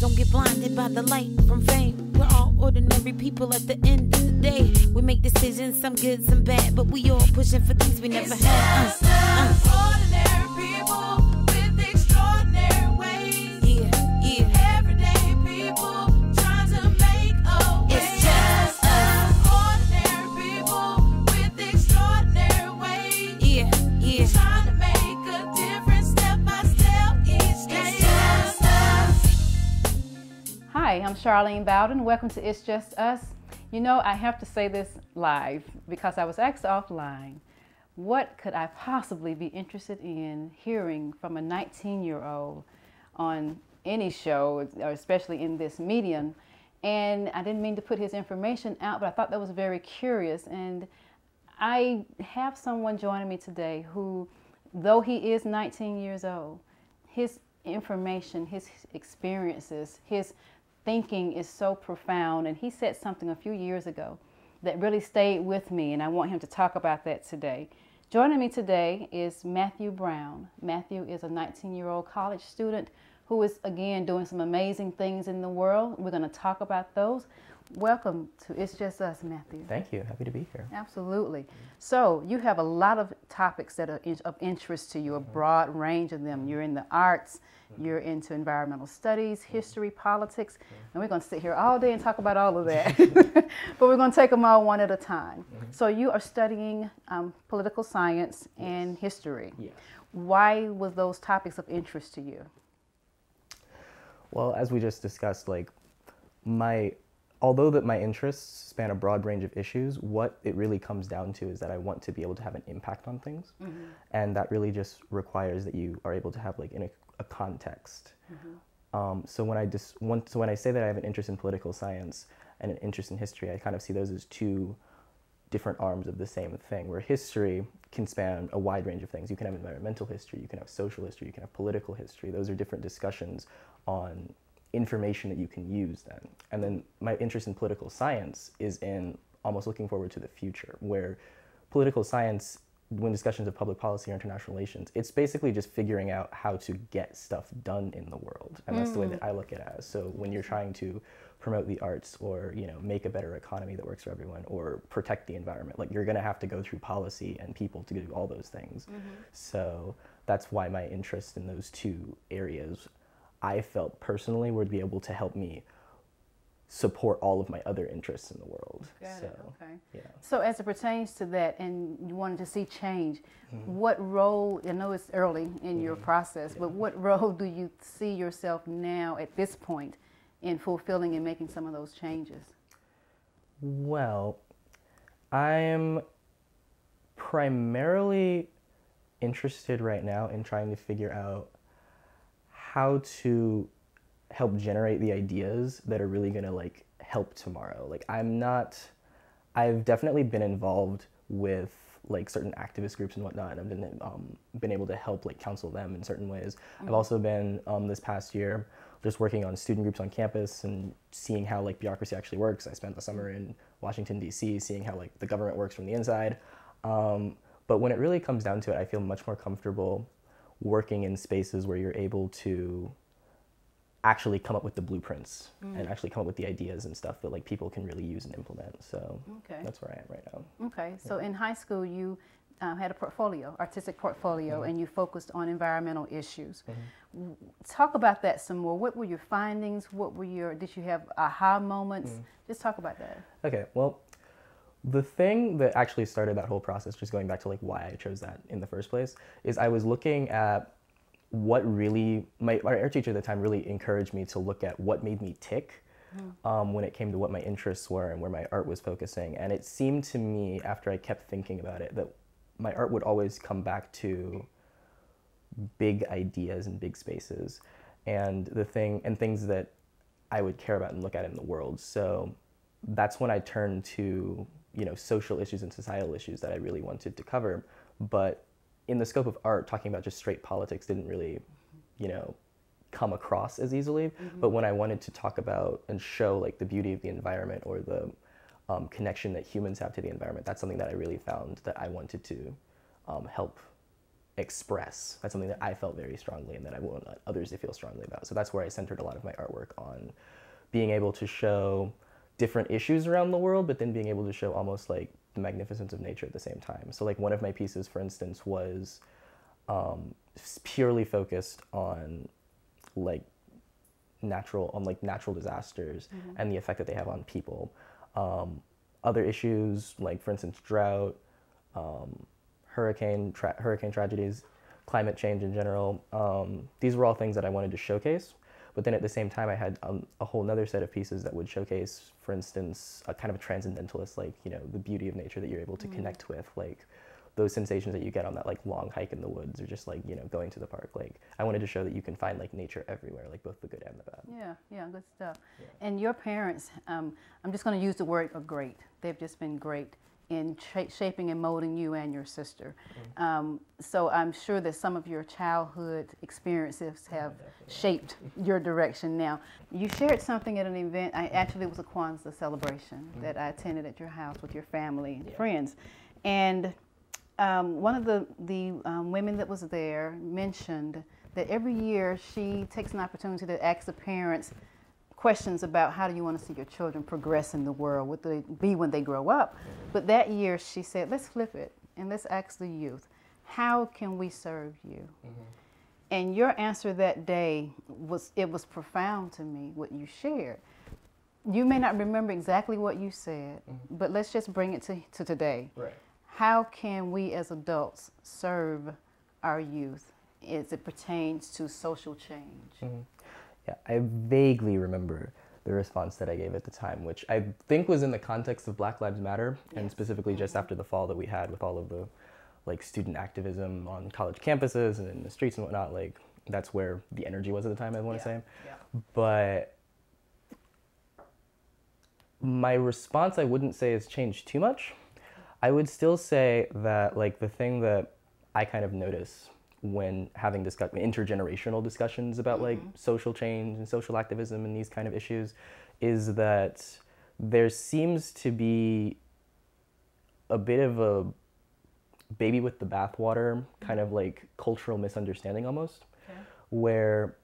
Don't get blinded by the light from fame. We're all ordinary people at the end of the day. We make decisions, some good, some bad, but we all pushing for things we never had. Ordinary people with extraordinary ways. Yeah. Everyday people trying to make a way. It's just us. Ordinary people with extraordinary ways. Yeah. Trying to make a difference step by step each day. It's just us. Hi, I'm Charlene Bowden. Welcome to It's Just Us. You know, I have to say this live because I was asked offline, what could I possibly be interested in hearing from a 19-year-old on any show, or especially in this medium? And I didn't mean to put his information out, but I thought that was very curious. And I have someone joining me today who, though he is 19 years old, his information, his experiences, his thinking is so profound. And he said something a few years ago that really stayed with me, and I want him to talk about that today. Joining me today is Matthew Brown. Matthew is a 19-year-old college student who is, again, doing some amazing things in the world. We're going to talk about those. Welcome to It's Just Us, Matthew. Thank you. Happy to be here. Absolutely. So you have a lot of topics that are of interest to you, a broad range of them. You're in the arts, you're into environmental studies, history, politics, and we're going to sit here all day and talk about all of that. But we're going to take them all one at a time. So you are studying political science and history. Yeah. Why was those topics of interest to you? Well, as we just discussed, although that my interests span a broad range of issues, what it really comes down to is that I want to be able to have an impact on things. And that really just requires that you are able to have a context. So when I say that I have an interest in political science and an interest in history, I kind of see those as two different arms of the same thing, where history can span a wide range of things. You can have environmental history, you can have social history, you can have political history. Those are different discussions on information that you can use then. And then my interest in political science is in almost looking forward to the future, where political science, when discussions of public policy or international relations, it's basically just figuring out how to get stuff done in the world. And that's the way that I look at it as. So when you're trying to promote the arts or, make a better economy that works for everyone or protect the environment, you're gonna have to go through policy and people to do all those things. So that's why my interest in those two areas, I felt personally, would be able to help me support all of my other interests in the world. Got it. Okay. Yeah. So as it pertains to that, and you wanted to see change, what role, I know it's early in your process, but what role do you see yourself now at this point in fulfilling and making some of those changes? Well, I'm primarily interested right now in trying to figure out how to help generate the ideas that are really going to help tomorrow. I've definitely been involved with certain activist groups and whatnot, and I've been able to help counsel them in certain ways. I've also been this past year just working on student groups on campus and seeing how bureaucracy actually works. I spent the summer in Washington, D.C., seeing how the government works from the inside. But when it really comes down to it, I feel much more comfortable working in spaces where you're able to actually come up with the blueprints and actually come up with the ideas and stuff that people can really use and implement. So that's where I am right now. Okay, so in high school you had a portfolio, artistic portfolio, and you focused on environmental issues. Talk about that some more. What were your findings? Did you have aha moments? Just talk about that. Okay, well, the thing that actually started that whole process, just going back to why I chose that in the first place, is I was looking at what really, my art teacher at the time really encouraged me to look at what made me tick when it came to what my interests were and where my art was focusing. And it seemed to me, after I kept thinking about it, that my art would always come back to big ideas and big spaces and things that I would care about and look at in the world. So that's when I turned to social issues and societal issues that I really wanted to cover. But in the scope of art, talking about just straight politics didn't really, come across as easily. But when I wanted to talk about and show the beauty of the environment or the connection that humans have to the environment, that's something that I really found that I wanted to help express. That's something that I felt very strongly and that I want others to feel strongly about. So that's where I centered a lot of my artwork on being able to show different issues around the world, but then being able to show almost like the magnificence of nature at the same time. So like one of my pieces, for instance, was purely focused on like natural disasters and the effect that they have on people. Other issues, like for instance, drought, hurricane tragedies, climate change in general. These were all things that I wanted to showcase. But then at the same time, I had a whole nother set of pieces that would showcase, for instance, a kind of a transcendentalist, like, you know, the beauty of nature that you're able to connect with, like those sensations that you get on that like long hike in the woods, or just like, you know, going to the park. Like I wanted to show that you can find like nature everywhere, like both the good and the bad. Yeah, good stuff. Yeah. And your parents, I'm just going to use the word great. They've just been great in shaping and molding you and your sister. So I'm sure that some of your childhood experiences have shaped your direction now. You shared something at an event, actually it was a Kwanzaa celebration that I attended at your house with your family and friends. And one of the women that was there mentioned that every year she takes an opportunity to ask the parents questions about how do you want to see your children progress in the world, what do they be when they grow up. But that year she said, let's flip it and let's ask the youth, how can we serve you? And your answer that day was profound to me, what you shared. You may not remember exactly what you said, but let's just bring it to today. Right. How can we as adults serve our youth as it pertains to social change? Yeah, I vaguely remember the response that I gave at the time, which I think was in the context of Black Lives Matter, and specifically just after the fall that we had with all of the like student activism on college campuses and in the streets and whatnot. Like that's where the energy was at the time, I want to say. But my response, I wouldn't say has changed too much. I would still say that like the thing that I kind of notice when having intergenerational discussions about like social change and social activism and these kind of issues is that there seems to be a bit of a baby with the bathwater kind of like cultural misunderstanding almost, where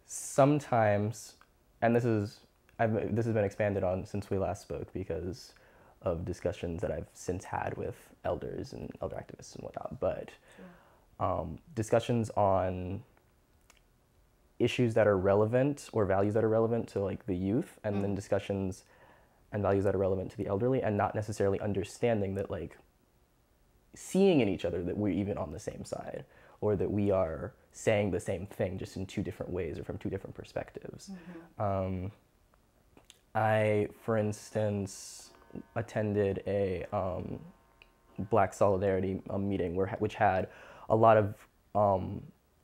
sometimes, and this has been expanded on since we last spoke because of discussions that I've since had with elders and elder activists and whatnot, but discussions on issues that are relevant or values that are relevant to like the youth, and then discussions and values that are relevant to the elderly, and not necessarily understanding that, like seeing in each other that we're even on the same side, or that we are saying the same thing just in two different ways or from two different perspectives. I, for instance, attended a Black Solidarity meeting which had a lot of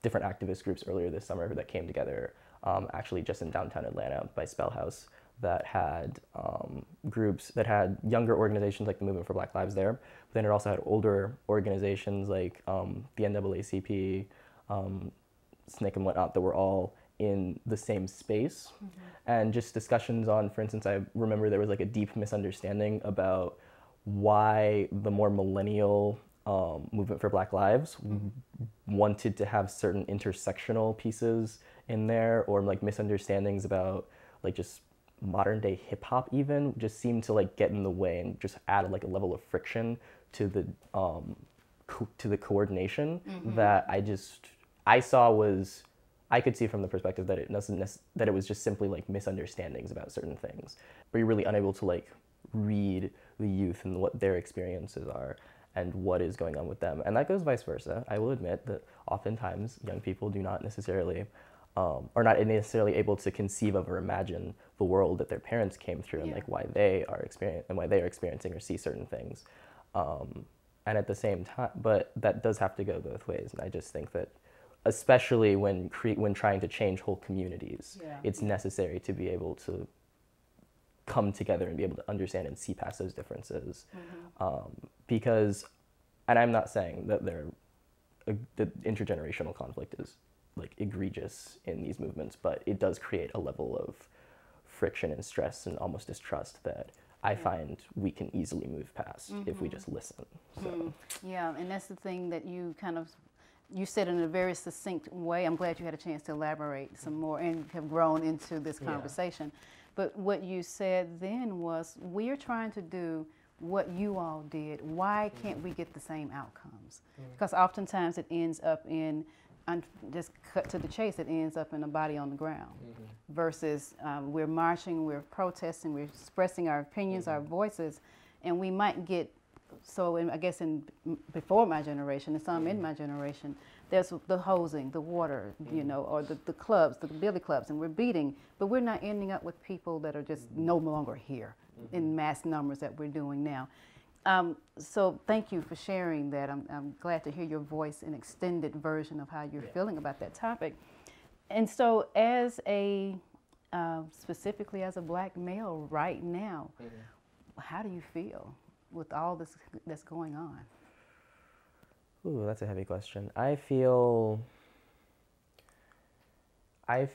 different activist groups earlier this summer that came together, actually just in downtown Atlanta by Spell House, that had groups that had younger organizations like the Movement for Black Lives there, but then it also had older organizations like the NAACP, SNCC and whatnot, that were all in the same space. And just discussions on, for instance, I remember there was like a deep misunderstanding about why the more millennial Movement for Black Lives wanted to have certain intersectional pieces in there, or like misunderstandings about like just modern day hip hop even just seemed to like get in the way and just add like a level of friction to the coordination that I saw was, I could see from the perspective that it was just simply like misunderstandings about certain things, but you're really unable to like read the youth and what their experiences are and what is going on with them. And that goes vice versa. I will admit that oftentimes young people do not necessarily, are not necessarily able to conceive of or imagine the world that their parents came through and like why they are experiencing or see certain things. And at the same time, but that does have to go both ways. And I just think that especially when trying to change whole communities, it's necessary to be able to come together and be able to understand and see past those differences. Because, and I'm not saying that the intergenerational conflict is like egregious in these movements, but it does create a level of friction and stress and almost distrust that I find we can easily move past if we just listen. So. Yeah, and that's the thing that you kind of you said in a very succinct way. I'm glad you had a chance to elaborate some more and have grown into this conversation. But what you said then was, we're trying to do what you all did. Why can't we get the same outcomes? Because oftentimes it ends up in, just cut to the chase, it ends up in a body on the ground. Versus we're marching, we're protesting, we're expressing our opinions, our voices, and we might get, so I guess before my generation, and some in my generation, there's the hosing, the water, you know, or the clubs, the billy clubs, and we're beating, but we're not ending up with people that are just no longer here in mass numbers that we're doing now. So thank you for sharing that. I'm glad to hear your voice, an extended version of how you're feeling about that topic. And so as a, specifically as a black male right now, how do you feel with all this that's going on? Ooh, that's a heavy question. I feel that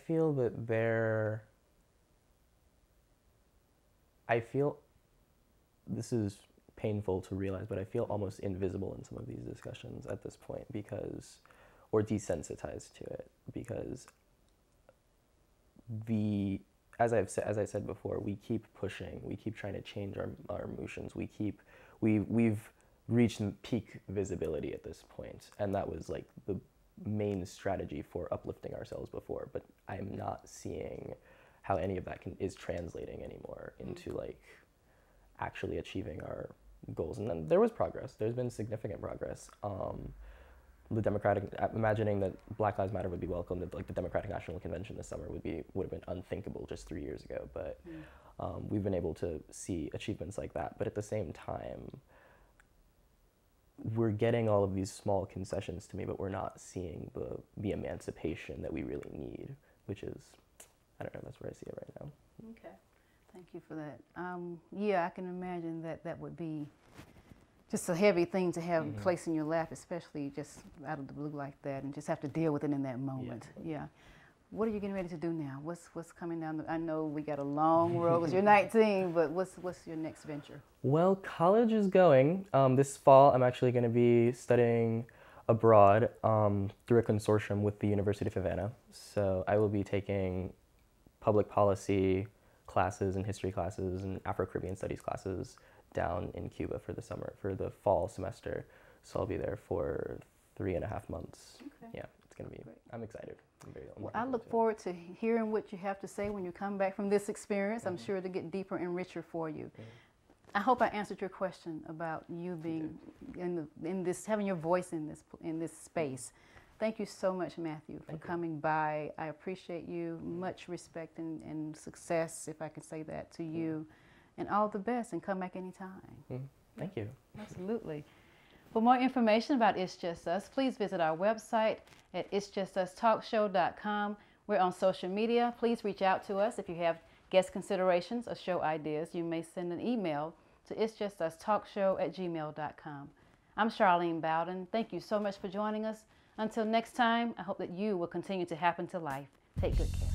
this is painful to realize, but I feel almost invisible in some of these discussions at this point or desensitized to it, because as I said before, we keep pushing, we keep trying to change our emotions, we've reached peak visibility at this point, and that was like the main strategy for uplifting ourselves before, but I'm not seeing how any of that is translating anymore into like actually achieving our goals. And then there was progress. There's been significant progress. Imagining that Black Lives Matter would be welcomed at like the Democratic National Convention this summer would have been unthinkable just 3 years ago. But we've been able to see achievements like that. But at the same time, we're getting all of these small concessions to me, but we're not seeing the emancipation that we really need, which is, I don't know, that's where I see it right now. Okay, thank you for that. Yeah, I can imagine that would be just a heavy thing to have placed in your lap, especially just out of the blue like that, and just have to deal with it in that moment. Yeah. What are you getting ready to do now? What's coming down? I know we got a long road because you're 19, but what's your next venture? Well, college is going. This fall, I'm actually going to be studying abroad through a consortium with the University of Havana. So I will be taking public policy classes and history classes and Afro-Caribbean studies classes down in Cuba for the summer, for the fall semester. So I'll be there for 3.5 months. Okay. Yeah, it's going to be, I'm excited. I look forward to hearing what you have to say when you come back from this experience. I'm sure to get deeper and richer for you. I hope I answered your question about you being in this, having your voice in this space. Thank you so much, Matthew, for coming by. I appreciate you. Much respect and success, if I can say that, to you. And all the best, and come back anytime. Thank you. Absolutely. For more information about It's Just Us, please visit our website at itsjustustalkshow.com. We're on social media. Please reach out to us if you have guest considerations or show ideas. You may send an email to itsjustustalkshow@gmail.com. I'm Charlene Bowden. Thank you so much for joining us. Until next time, I hope that you will continue to happen to life. Take good care.